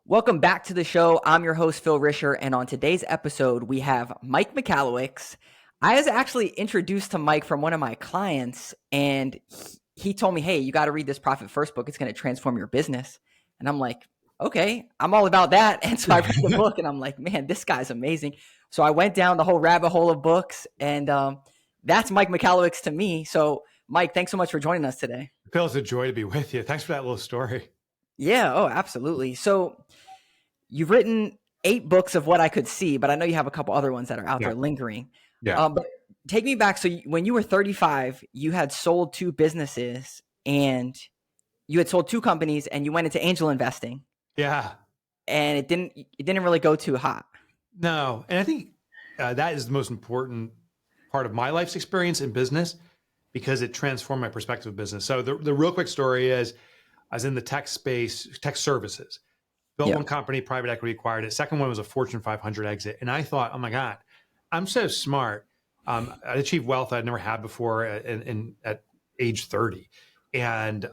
Welcome back to the show. I'm your host, Phil Risher, and on today's episode, we have Mike Michalowicz. I was actually introduced to Mike from one of my clients, and he told me, hey, you got to read this Profit First book. It's going to transform your business. And I'm like, okay, I'm all about that. And so I read the book, and I'm like, man, this guy's amazing. So I went down the whole rabbit hole of books, and that's Mike Michalowicz to me. So, Mike, thanks so much for joining us today. Phil, it's a joy to be with you. Thanks for that little story. Yeah, oh, absolutely. So you've written 8 books of what I could see, but I know you have a couple other ones that are out there lingering. Yeah. But take me back. So when you were 35, you had sold 2 businesses and you had sold 2 companies and you went into angel investing. Yeah. And it didn't really go too hot. No. And I think that is the most important part of my life's experience in business because it transformed my perspective of business. So the real quick story is I was in the tech space, tech services, built one company, private equity acquired it. Second one was a Fortune 500 exit. And I thought, oh my God, I'm so smart. I achieved wealth I'd never had before at age 30 and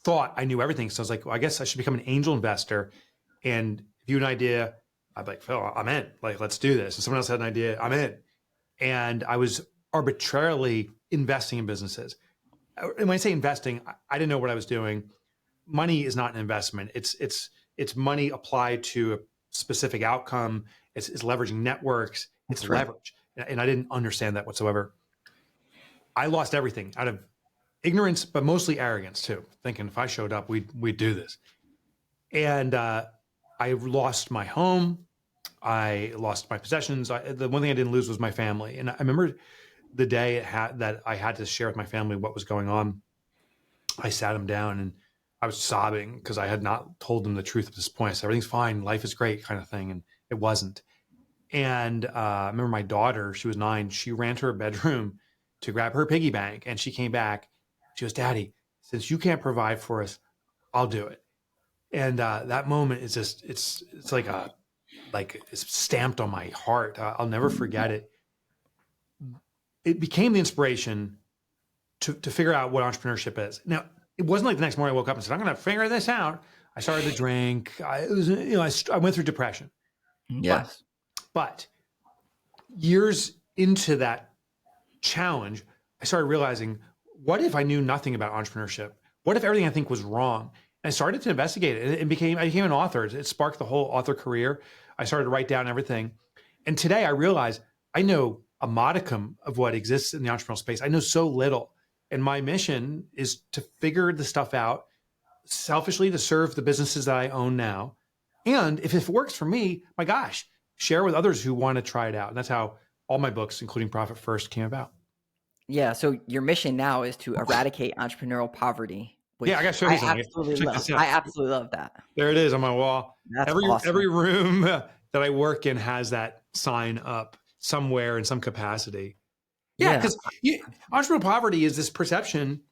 thought I knew everything. So I was like, well, I guess I should become an angel investor. And if you had an idea, I'd be like, Phil, I'm in. Like, let's do this. And someone else had an idea, I'm in. And I was arbitrarily investing in businesses. And when I say investing, I didn't know what I was doing. Money is not an investment. It's money applied to a specific outcome. It's leveraging networks. It's leverage. And I didn't understand that whatsoever. I lost everything out of ignorance, but mostly arrogance too. Thinking if I showed up, we'd do this. And I lost my home. I lost my possessions. The one thing I didn't lose was my family. And I remember the day that I had to share with my family what was going on. I sat them down and I was sobbing because I had not told them the truth at this point. I said, everything's fine. Life is great kind of thing. And it wasn't. And I remember my daughter, she was 9. She ran to her bedroom to grab her piggy bank. And she came back. She goes, Daddy, since you can't provide for us, I'll do it. And that moment is just, it's like it's stamped on my heart. I'll never forget it. It became the inspiration to figure out what entrepreneurship is. Now, it wasn't like the next morning I woke up and said, I'm going to figure this out. I started to drink. I went through depression. Yes. But years into that challenge, I started realizing, what if I knew nothing about entrepreneurship? What if everything I think was wrong? And I started to investigate it. I became an author. It sparked the whole author career. I started to write down everything. And today I realize I know a modicum of what exists in the entrepreneurial space. I know so little. And my mission is to figure the stuff out selfishly to serve the businesses that I own now. And if it works for me, my gosh, share with others who want to try it out. And that's how all my books, including Profit First, came about. Yeah. So your mission now is to eradicate entrepreneurial poverty. Yeah, I got to show you something. I absolutely love that. There it is on my wall. That's awesome. Every room that I work in has that sign up somewhere in some capacity. Yeah, because entrepreneurial poverty is this perception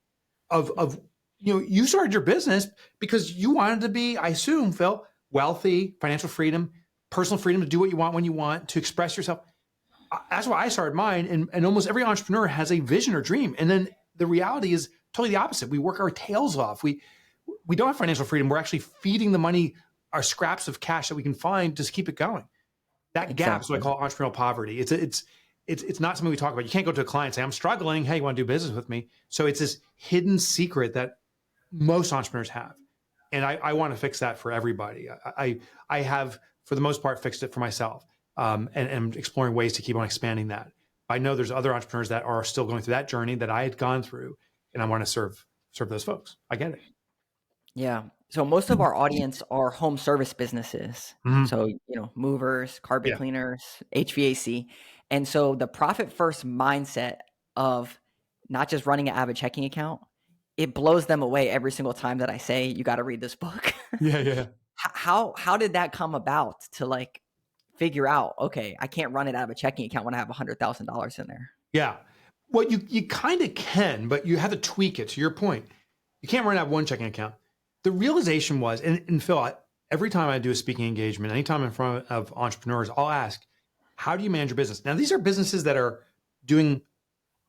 of you started your business because you wanted to be, I assume, Phil, wealthy, financial freedom, personal freedom to do what you want when you want, to express yourself. That's why I started mine. And almost every entrepreneur has a vision or dream. And then the reality is totally the opposite. We work our tails off. We don't have financial freedom. We're actually feeding the money, our scraps of cash that we can find, just keep it going. That gap is what I call entrepreneurial poverty. It's not something we talk about. You can't go to a client and say, I'm struggling. Hey, you want to do business with me? So it's this hidden secret that most entrepreneurs have. And I want to fix that for everybody. I have, for the most part, fixed it for myself and exploring ways to keep on expanding that. I know there's other entrepreneurs that are still going through that journey that I had gone through, and I want to serve those folks. I get it. Yeah. So most of our audience are home service businesses. So, movers, carpet cleaners, HVAC. And so the profit first mindset of not just running an Avid checking account, it blows them away every single time that I say, you got to read this book. Yeah. How did that come about to figure out, okay, I can't run it out of a checking account when I have $100,000 in there? Yeah. Well, you kind of can, but you have to tweak it. To your point, you can't run out of one checking account. The realization was, and Phil, every time I do a speaking engagement, anytime in front of entrepreneurs, I'll ask, how do you manage your business? Now, these are businesses that are doing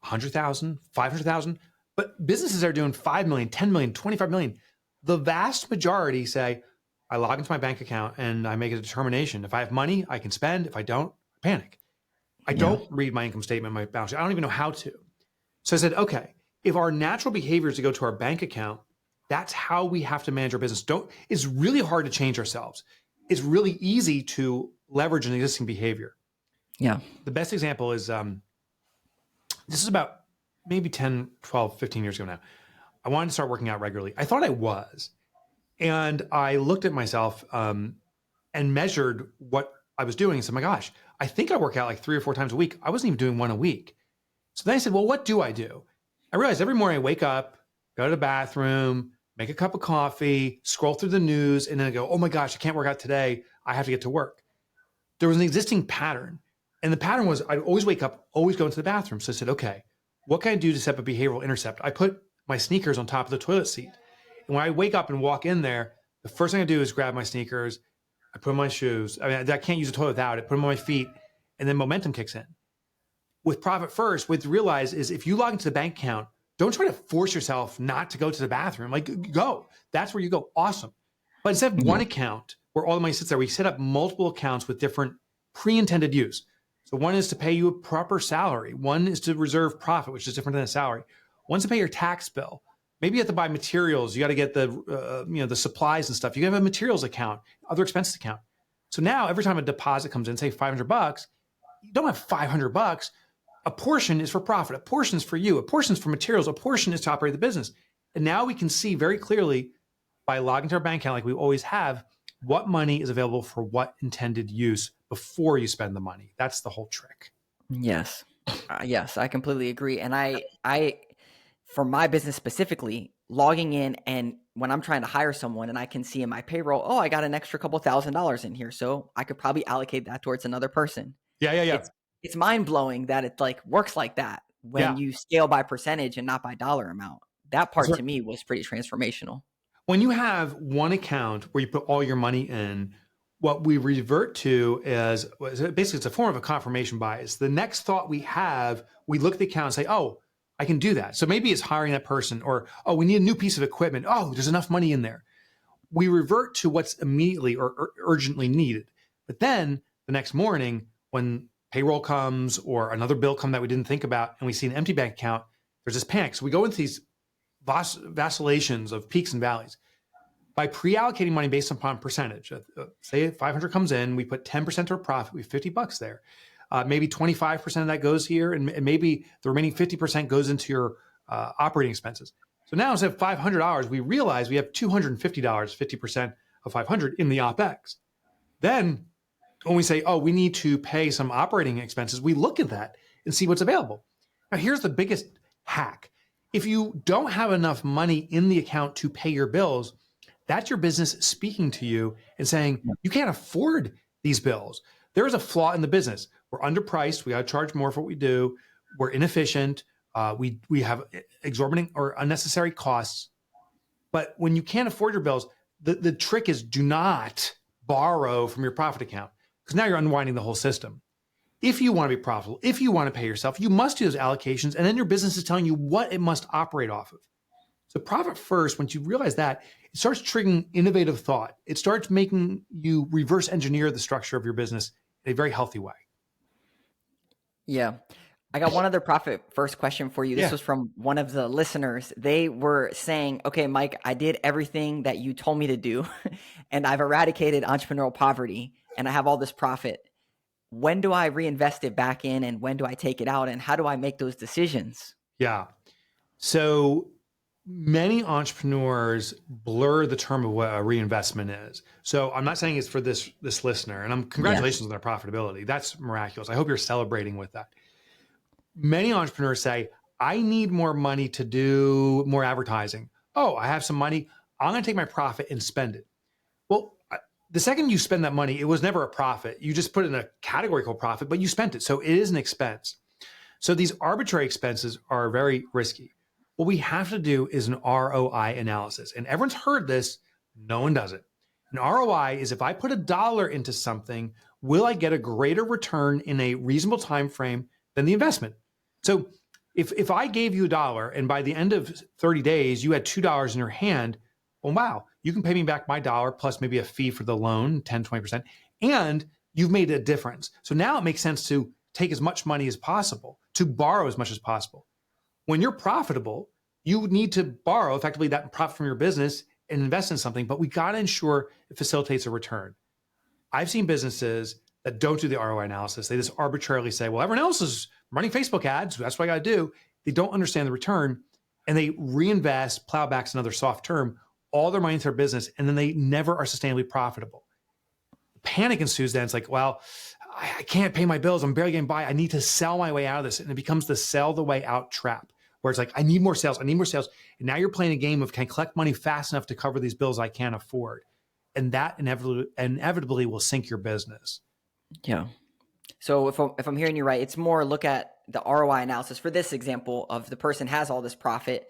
100,000, 500,000, but businesses that are doing 5 million, 10 million, 25 million. The vast majority say, I log into my bank account and I make a determination. If I have money, I can spend. If I don't, panic. I Yeah. don't read my income statement, my balance sheet. I don't even know how to. So I said, okay, if our natural behavior is to go to our bank account, that's how we have to manage our business. It's really hard to change ourselves. It's really easy to leverage an existing behavior. Yeah. The best example is this is about maybe 10, 12, 15 years ago now. I wanted to start working out regularly. I thought I was. And I looked at myself and measured what I was doing and said, my gosh, I think I work out like 3 or 4 times a week. I wasn't even doing one a week. So then I said, well, what do I do? I realized every morning I wake up, go to the bathroom, make a cup of coffee, scroll through the news, and then I go, oh my gosh, I can't work out today. I have to get to work. There was an existing pattern. And the pattern was I'd always wake up, always go into the bathroom. So I said, okay, what can I do to set up a behavioral intercept? I put my sneakers on top of the toilet seat. And when I wake up and walk in there, the first thing I do is grab my sneakers, I put on my shoes. I mean, I can't use the toilet without it, put them on my feet, and then momentum kicks in. With Profit First, what you realize is if you log into the bank account, don't try to force yourself not to go to the bathroom. Like, go. That's where you go. Awesome. But instead of one account where all the money sits there, we set up multiple accounts with different pre-intended use. So one is to pay you a proper salary. One is to reserve profit, which is different than a salary. One's to pay your tax bill. Maybe you have to buy materials. You got to get the supplies and stuff. You have a materials account, other expenses account. So now every time a deposit comes in, say $500, you don't have $500. A portion is for profit. A portion is for you. A portion is for materials. A portion is to operate the business. And now we can see very clearly by logging to our bank account like we always have, what money is available for what intended use before you spend the money. That's the whole trick. Yes. Yes, I completely agree. And I, for my business specifically, logging in and when I'm trying to hire someone and I can see in my payroll, oh, I got an extra couple $1,000s in here. So I could probably allocate that towards another person. Yeah. It's mind blowing that it like works like that when you scale by percentage and not by dollar amount. That part to me was pretty transformational. When you have one account where you put all your money in, what we revert to is basically it's a form of a confirmation bias. The next thought we have, we look at the account and say, oh, I can do that. So maybe it's hiring that person, or, oh, we need a new piece of equipment. Oh, there's enough money in there. We revert to what's immediately or urgently needed. But then the next morning when payroll comes or another bill comes that we didn't think about and we see an empty bank account, there's this panic. So we go into these vacillations of peaks and valleys. By pre-allocating money based upon percentage, say 500 comes in, we put 10% of our profit, we have $50 there. Maybe 25% of that goes here, and maybe the remaining 50% goes into your operating expenses. So now instead of $500, we realize we have $250, 50% of 500 in the OpEx. Then when we say, oh, we need to pay some operating expenses, we look at that and see what's available. Now, here's the biggest hack. If you don't have enough money in the account to pay your bills, that's your business speaking to you and saying, you can't afford these bills. There is a flaw in the business. We're underpriced. We got to charge more for what we do. We're inefficient. We have exorbitant or unnecessary costs. But when you can't afford your bills, the trick is do not borrow from your profit account, because now you're unwinding the whole system. If you want to be profitable, if you want to pay yourself, you must do those allocations, and then your business is telling you what it must operate off of. So Profit First, once you realize that, it starts triggering innovative thought. It starts making you reverse engineer the structure of your business in a very healthy way. Yeah. I got one other Profit First question for you. This was from one of the listeners. They were saying, okay, Mike, I did everything that you told me to do, and I've eradicated entrepreneurial poverty, and I have all this profit. When do I reinvest it back in, and when do I take it out, and how do I make those decisions? Yeah. So many entrepreneurs blur the term of what a reinvestment is. So I'm not saying it's for this listener, and congratulations on their profitability. That's miraculous. I hope you're celebrating with that. Many entrepreneurs say, I need more money to do more advertising. Oh, I have some money. I'm going to take my profit and spend it. Well, the second you spend that money, it was never a profit. You just put it in a category called profit, but you spent it. So it is an expense. So these arbitrary expenses are very risky. What we have to do is an ROI analysis. And everyone's heard this. No one does it. An ROI is if I put $1 into something, will I get a greater return in a reasonable time frame than the investment? So if I gave you $1 and by the end of 30 days, you had $2 in your hand, well, wow, you can pay me back my dollar plus maybe a fee for the loan, 10, 20%, and you've made a difference. So now it makes sense to take as much money as possible, to borrow as much as possible. When you're profitable, you need to borrow effectively that profit from your business and invest in something, but we got to ensure it facilitates a return. I've seen businesses that don't do the ROI analysis. They just arbitrarily say, well, everyone else is running Facebook ads. That's what I got to do. They don't understand the return, and they reinvest, plowback's another soft term, all their money into their business, and then they never are sustainably profitable. Panic ensues then. It's like, well, I can't pay my bills. I'm barely getting by. I need to sell my way out of this. And it becomes the sell the way out trap, where it's like, I need more sales. I need more sales. And now you're playing a game of, can I collect money fast enough to cover these bills I can't afford? And that inevitably will sink your business. Yeah. So if I'm hearing you right, it's more look at the ROI analysis for this example of the person has all this profit.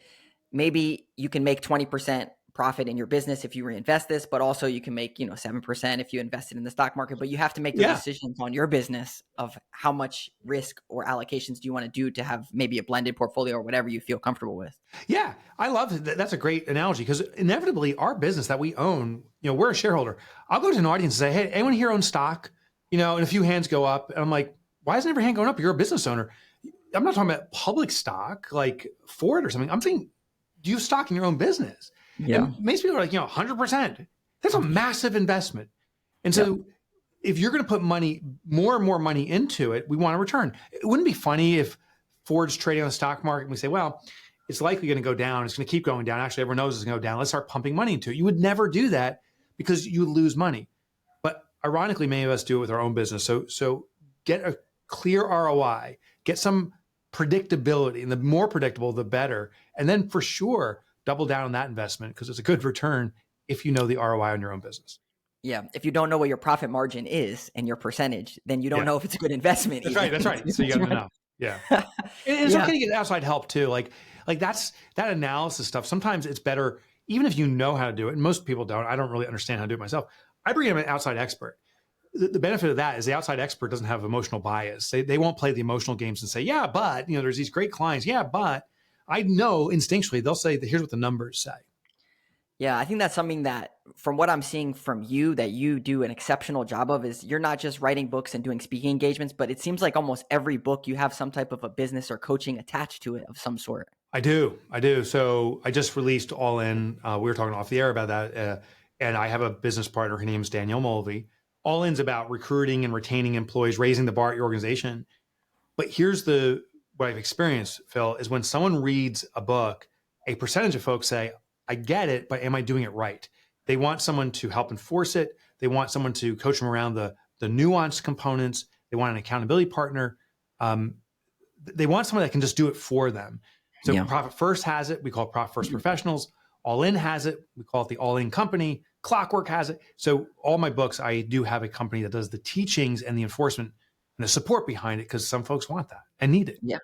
Maybe you can make 20% profit in your business if you reinvest this, but also you can make, 7% if you invest it in the stock market, but you have to make the decisions on your business of how much risk or allocations do you want to do to have maybe a blended portfolio or whatever you feel comfortable with. Yeah, I love that. That's a great analogy, because inevitably our business that we own, we're a shareholder. I'll go to an audience and say, hey, anyone here own stock? And a few hands go up, and I'm like, why isn't every hand going up? You're a business owner. I'm not talking about public stock like Ford or something. I'm saying, do you have stock in your own business? Yeah. And most people are like, 100%. That's a massive investment. And so if you're going to put more and more money into it, we want a return. It wouldn't be funny if Ford's trading on the stock market and we say, well, it's likely going to go down. It's going to keep going down. Actually, everyone knows it's going to go down. Let's start pumping money into it. You would never do that because you would lose money. But ironically, many of us do it with our own business. So get a clear ROI, get some predictability, and the more predictable, the better. And then for sure, double down on that investment, because it's a good return if you know the ROI on your own business. Yeah. If you don't know what your profit margin is and your percentage, then you don't know if it's a good investment. That's right. So you got to know. Yeah. And it's okay to get outside help too. Like that analysis stuff. Sometimes it's better, even if you know how to do it. And most people don't. I don't really understand how to do it myself. I bring in an outside expert. The benefit of that is the outside expert doesn't have emotional bias. They won't play the emotional games and say, yeah, but, there's these great clients. Yeah, but I know instinctually they'll say, here's what the numbers say. Yeah, I think that's something that, from what I'm seeing from you, that you do an exceptional job of, is you're not just writing books and doing speaking engagements, but it seems like almost every book you have some type of a business or coaching attached to it of some sort. I do. So I just released All In. We were talking off the air about that. And I have a business partner. Her name's Danielle Mulvey. All In's about recruiting and retaining employees, raising the bar at your organization. But here's what I've experienced, Phil, is when someone reads a book, a percentage of folks say, I get it, but am I doing it right? They want someone to help enforce it. They want someone to coach them around the nuanced components. They want an accountability partner. They want someone that can just do it for them. So Profit First has it. We call it Profit First Professionals. All In has it. We call it the All In Company. Clockwork has it. So all my books, I do have a company that does the teachings and the enforcement and the support behind it, because some folks want that and need it. Yeah.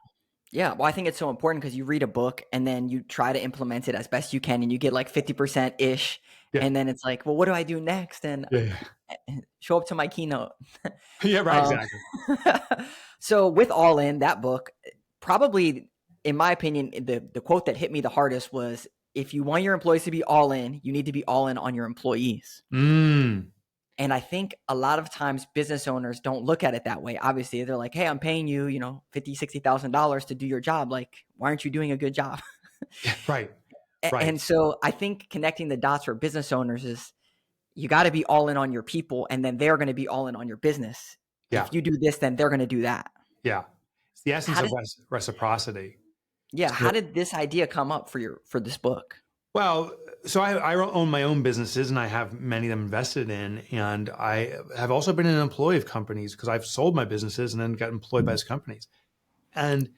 Yeah. Well, I think it's so important because you read a book and then you try to implement it as best you can and you get like 50% ish. Yeah. And then it's like, well, what do I do next? And show up to my keynote. Yeah, right. Exactly. So with All In, that book, probably, in my opinion, the quote that hit me the hardest was, if you want your employees to be all in, you need to be all in on your employees. And I think a lot of times business owners don't look at it that way. Obviously, they're like, hey, I'm paying you, $50,000, $60,000 to do your job. Like, why aren't you doing a good job? Right. And so I think connecting the dots for business owners is, you got to be all in on your people, and then they're going to be all in on your business. Yeah. If you do this, then they're going to do that. Yeah. It's the essence of reciprocity. Yeah. How did this idea come up for this book? Well, so I own my own businesses, and I have many of them invested in. And I have also been an employee of companies, because I've sold my businesses and then got employed by those companies. And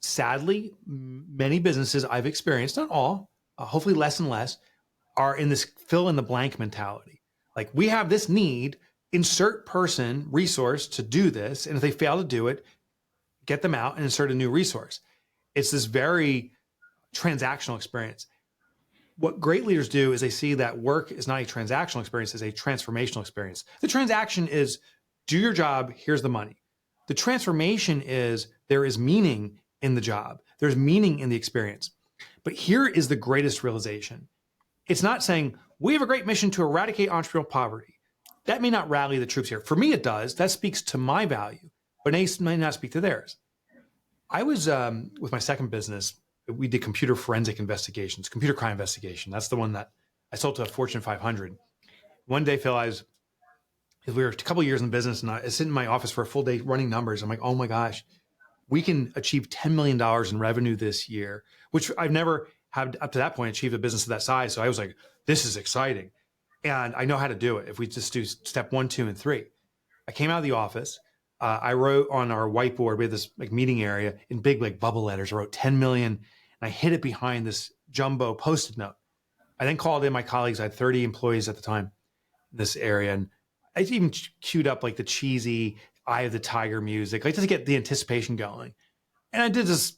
sadly, many businesses I've experienced, not all, hopefully less and less, are in this fill in the blank mentality. Like, we have this need, insert person, resource to do this. And if they fail to do it, get them out and insert a new resource. It's this very transactional experience. What great leaders do is they see that work is not a transactional experience, it's a transformational experience. The transaction is, do your job, here's the money. The transformation is, there is meaning in the job. There's meaning in the experience. But here is the greatest realization. It's not saying we have a great mission to eradicate entrepreneurial poverty. That may not rally the troops here. For me, it does. That speaks to my value, but it may not speak to theirs. I was with my second business. We did computer forensic investigations, computer crime investigation. That's the one that I sold to a Fortune 500. One day, Phil, we were a couple of years in business, and I was sitting in my office for a full day running numbers. I'm like, oh my gosh, we can achieve $10 million in revenue this year, which I've never had up to that point achieved a business of that size. So I was like, this is exciting. And I know how to do it if we just do step 1, 2, and 3. I came out of the office. I wrote on our whiteboard, we had this like meeting area in big like bubble letters. I wrote 10 million and I hid it behind this jumbo Post-it note. I then called in my colleagues. I had 30 employees at the time in this area. And I even queued up like the cheesy Eye of the Tiger music, like just to get the anticipation going. And I did this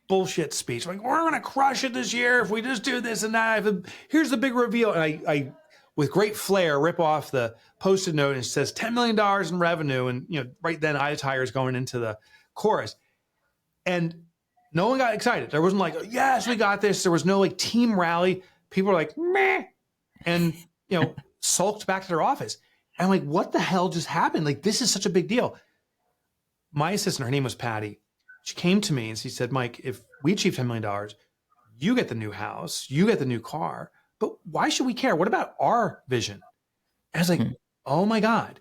bullshit speech. I'm like, we're going to crush it this year if we just do this and that. Here's the big reveal. And I, with great flair, rip off the Post-it note and it says $10 million in revenue. And, right then Eye of the Tiger is going into the chorus. And no one got excited. There wasn't like, yes, we got this. There was no like team rally. People were like, meh. And, sulked back to their office. And I'm like, what the hell just happened? Like, this is such a big deal. My assistant, her name was Patty. She came to me and she said, Mike, if we achieve $10 million, you get the new house, you get the new car, but why should we care? What about our vision? And I was like, oh my God.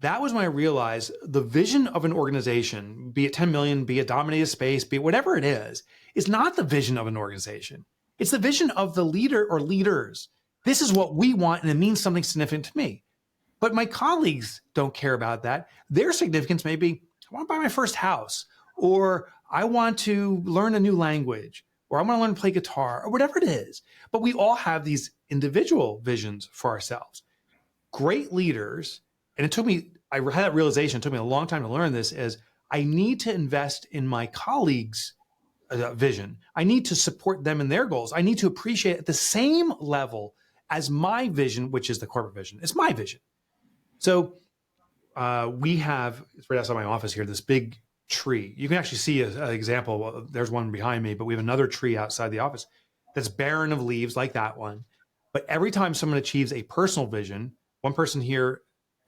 That was when I realized the vision of an organization, be it 10 million, be it dominated space, be it whatever it is not the vision of an organization. It's the vision of the leader or leaders. This is what we want, and it means something significant to me. But my colleagues don't care about that. Their significance may be, I want to buy my first house, or I want to learn a new language, or I want to learn to play guitar, or whatever it is. But we all have these individual visions for ourselves. Great leaders, and I had that realization, it took me a long time to learn this, is I need to invest in my colleagues' vision. I need to support them in their goals. I need to appreciate at the same level as my vision, which is the corporate vision. It's my vision. So we have, it's right outside my office here, this big tree. You can actually see an example. There's one behind me, but we have another tree outside the office that's barren of leaves like that one. But every time someone achieves a personal vision, one person here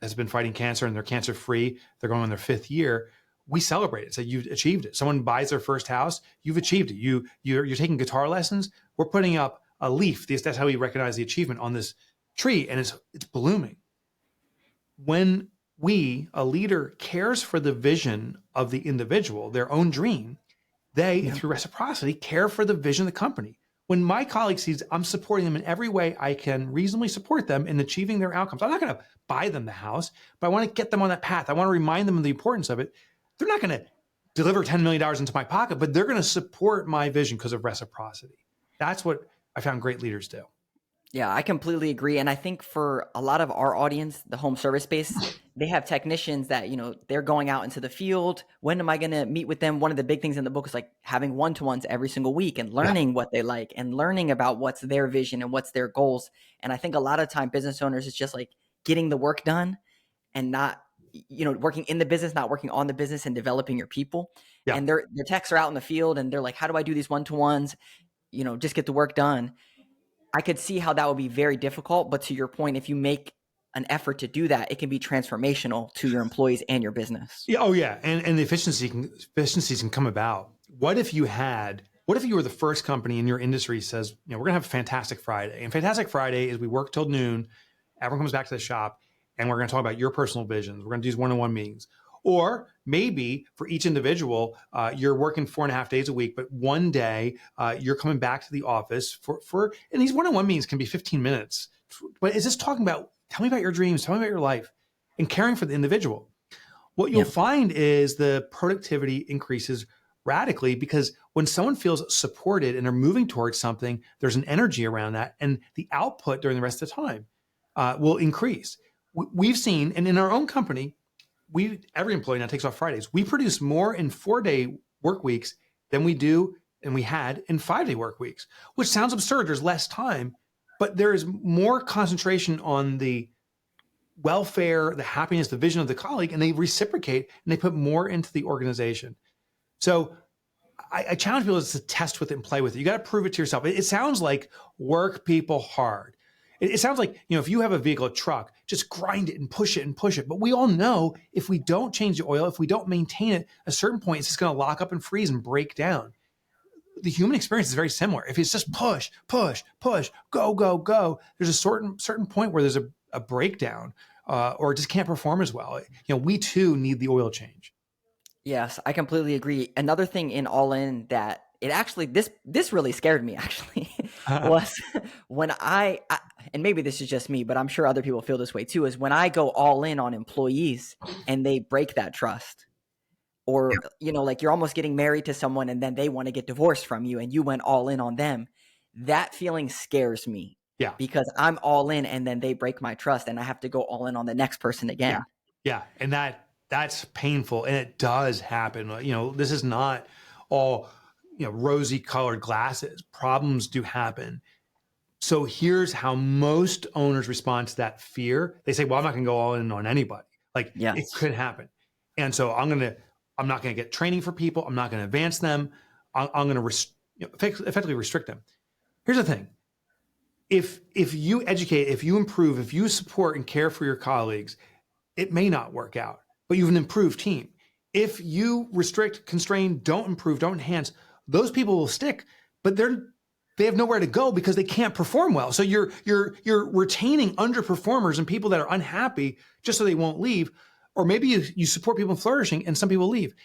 has been fighting cancer and they're cancer free. They're going on their 5th year. We celebrate it. So you've achieved it. Someone buys their first house. You've achieved it. You're taking guitar lessons. We're putting up a leaf. That's how we recognize the achievement on this tree, and it's blooming. When a leader cares for the vision of the individual, their own dream, they, through reciprocity, care for the vision of the company. When my colleague sees I'm supporting them in every way I can reasonably support them in achieving their outcomes, I'm not going to buy them the house, but I want to get them on that path. I want to remind them of the importance of it. They're not going to deliver $10 million into my pocket, but they're going to support my vision because of reciprocity. That's what I found great leaders do. Yeah, I completely agree. And I think for a lot of our audience, the home service space, they have technicians that, they're going out into the field. When am I going to meet with them? One of the big things in the book is like having one-to-ones every single week and learning what they like and learning about what's their vision and what's their goals. And I think a lot of time business owners, it's just like getting the work done and not, working in the business, not working on the business and developing your people. Yeah. And their techs are out in the field and they're like, how do I do these one-to-ones? Just get the work done. I could see how that would be very difficult, but to your point, if you make an effort to do that, it can be transformational to your employees and your business. Yeah. Oh yeah. And the efficiencies can come about. What if you were the first company in your industry says, we're going to have a Fantastic Friday, and Fantastic Friday is we work till noon. Everyone comes back to the shop and we're going to talk about your personal visions. We're going to do these one-on-one meetings. Or maybe for each individual, you're working 4.5 days a week, but one day you're coming back to the office and these one-on-one meetings can be 15 minutes. But it's just talking about, tell me about your dreams, tell me about your life, and caring for the individual. What you'll find is the productivity increases radically because when someone feels supported and they're moving towards something, there's an energy around that, and the output during the rest of the time will increase. We've seen, and in our own company, every employee now takes off Fridays. We produce more in 4-day work weeks than we do and we had in 5-day work weeks, which sounds absurd. There's less time, but there is more concentration on the welfare, the happiness, the vision of the colleague, and they reciprocate and they put more into the organization. So I challenge people to test with it and play with it. You got to prove it to yourself. It sounds like work people hard. It sounds like, if you have a vehicle, a truck, just grind it and push it and push it. But we all know if we don't change the oil, if we don't maintain it, at a certain point, it's just going to lock up and freeze and break down. The human experience is very similar. If it's just push, push, push, go, go, go, there's a certain point where there's a breakdown, or it just can't perform as well. We too need the oil change. Yes, I completely agree. Another thing in All In that it actually this really scared me actually was when and maybe this is just me, but I'm sure other people feel this way too, is when I go all in on employees and they break that trust. Or, like you're almost getting married to someone and then they want to get divorced from you and you went all in on them. That feeling scares me. Yeah. Because I'm all in and then they break my trust and I have to go all in on the next person again. Yeah. And that's painful. And it does happen. This is not all, rosy colored glasses. Problems do happen. So here's how most owners respond to that fear. They say, well, I'm not going to go all in on anybody. It could happen. And so I'm not going to get training for people. I'm not going to advance them. I'm going to effectively restrict them. Here's the thing. If you educate, if you improve, if you support and care for your colleagues, it may not work out, but you have an improved team. If you restrict, constrain, don't improve, don't enhance, those people will stick, but they have nowhere to go because they can't perform well. So you're retaining underperformers and people that are unhappy just so they won't leave. Or maybe you support people flourishing and some people leave.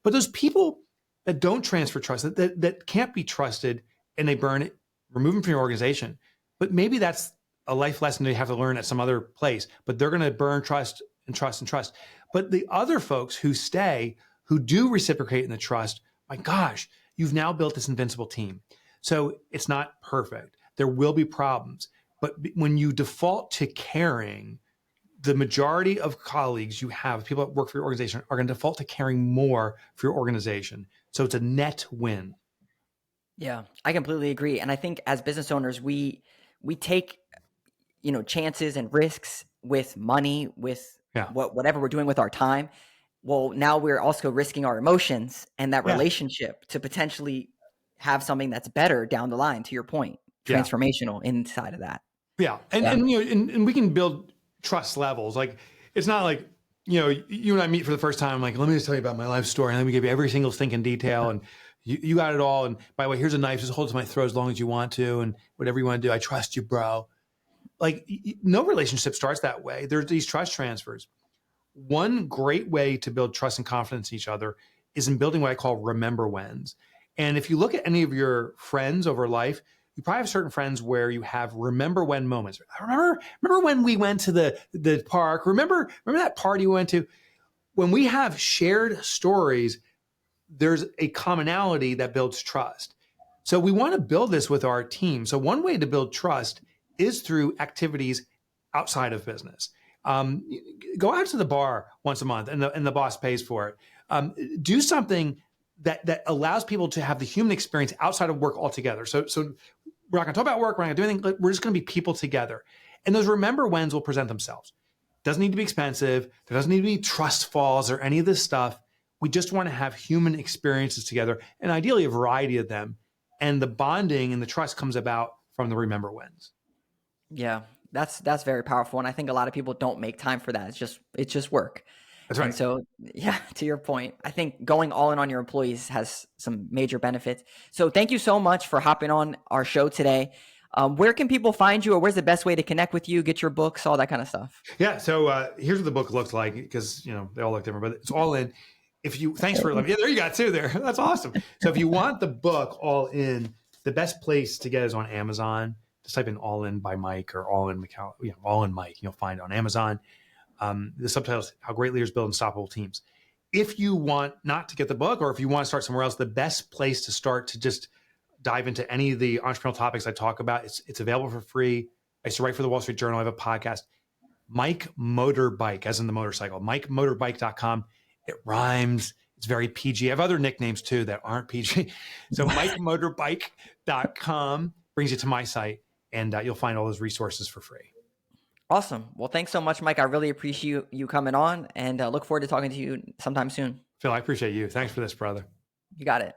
But those people that don't transfer trust, that can't be trusted and they burn it, remove them from your organization. But maybe that's a life lesson they have to learn at some other place. But they're going to burn trust and trust and trust. But the other folks who stay, who do reciprocate in the trust, my gosh, you've now built this invincible team. So it's not perfect. There will be problems. But when you default to caring, the majority of colleagues you have, people that work for your organization, are going to default to caring more for your organization. So it's a net win. Yeah, I completely agree. And I think as business owners, we take, chances and risks with money, with whatever we're doing with our time. Well, now we're also risking our emotions and that relationship to potentially have something that's better down the line, to your point, transformational inside of that. Yeah. And we can build trust levels. It's not like, you and I meet for the first time, let me just tell you about my life story. And let me give you every single stinking detail. And you got it all. And by the way, here's a knife, just hold it to my throat as long as you want to. And whatever you want to do, I trust you, bro. No relationship starts that way. There's these trust transfers. One great way to build trust and confidence in each other is in building what I call remember whens. And if you look at any of your friends over life, you probably have certain friends where you have remember when moments. Remember when we went to the park? Remember that party we went to? When we have shared stories, there's a commonality that builds trust. So we want to build this with our team. So one way to build trust is through activities outside of business. Go out to the bar once a month and the boss pays for it. Do something that allows people to have the human experience outside of work altogether. So we're not going to talk about work. We're not going to do anything. We're just going to be people together. And those remember whens will present themselves. Doesn't need to be expensive. There doesn't need to be trust falls or any of this stuff. We just want to have human experiences together, and ideally a variety of them. And the bonding and the trust comes about from the remember whens. Yeah, that's very powerful. And I think a lot of people don't make time for that. It's just work. That's right. And so, to your point, I think going all in on your employees has some major benefits. So thank you so much for hopping on our show today. Where can people find you, or where's the best way to connect with you, get your books, all that kind of stuff? Yeah. So here's what the book looks like, because, they all look different, but it's All In. Thanks for letting me, there you got two there. That's awesome. So if you want the book All In, the best place to get is on Amazon. Just type in All In by Mike or All In Michalowicz, All In Mike, you'll find it on Amazon. The subtitle is How Great Leaders Build Unstoppable Teams. If you want not to get the book, or if you want to start somewhere else, the best place to start to just dive into any of the entrepreneurial topics I talk about, it's available for free. I used to write for the Wall Street Journal. I have a podcast, Mike Motorbike, as in the motorcycle, MikeMotorbike.com. It rhymes. It's very PG. I have other nicknames too that aren't PG. So MikeMotorbike.com brings you to my site, and you'll find all those resources for free. Awesome. Well, thanks so much, Mike. I really appreciate you coming on, and look forward to talking to you sometime soon. Phil, I appreciate you. Thanks for this, brother. You got it.